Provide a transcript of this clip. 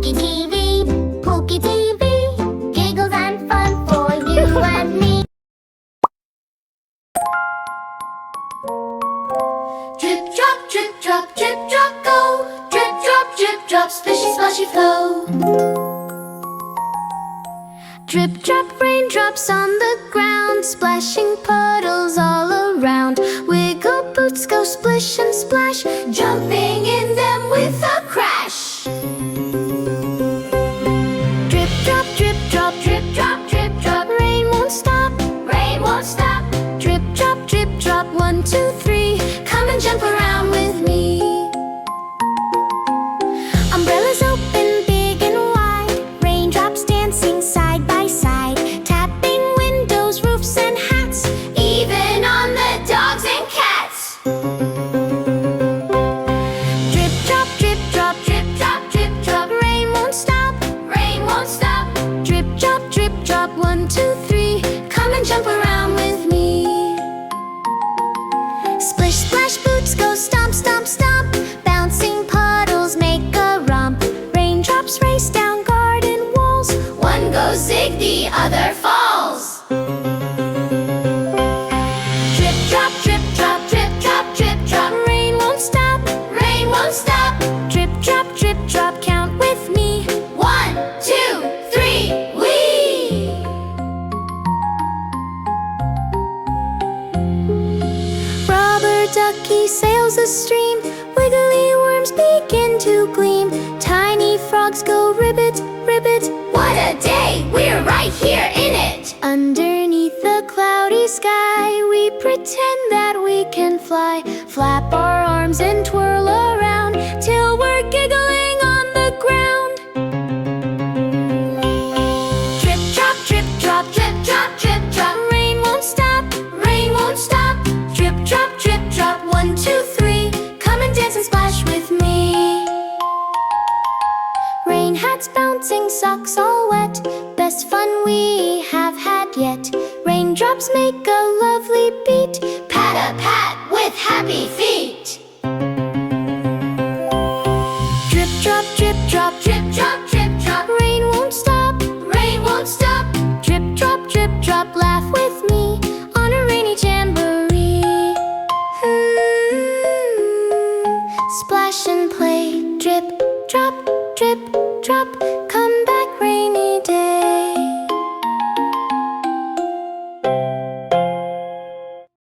Pokey TV, Pokey TV, giggles and fun for you and me. Drip drop, go. Drip drop, splishy splashy flow. Drip drop, raindrops on the ground, splashing puddles all around. Wiggle boots go splish and splash, jumping in them with a crash. Drip drop, drip drop, drip drop, drip drop, rain won't stop, rain won't stop. Drip drop, 1, 2, 3, come and jump around with me. Umbrellas open big and wide, raindrops dancing side by side, tapping windows, roofs and hats, even on the dogs and cats. Drip drop, drip drop, drip drop, drip drop, rain won't stop, rain won't stop. Drip drop, 1, 2, 3, come and jump around with me. Splish splash boots go stomp, stomp, stomp, bouncing puddles make a romp. Raindrops race down garden walls, one goes zig, the other falls. Drip drop, drip drop, drip drop, drip drop, rain won't stop, rain won't stop. Drip drop, count with me. 1, 2, 3, wee! Rubber ducky sails the stream, wiggly worms begin to gleam. Tiny frogs go ribbit, ribbit. What a day, we're right here in it. Underneath the cloudy sky, we pretend that we can fly. Flap our arms and twirl around till we're giggling on the ground. Drip drop, drip drop, drip drop, drip drop, rain won't stop, rain won't stop. Drip drop, 1, 2, 3, come and dance and splash with me. Rain hats bouncing, socks all wet, best fun we have had yet. Raindrops make a lovely beat, pat a pat with happy feet.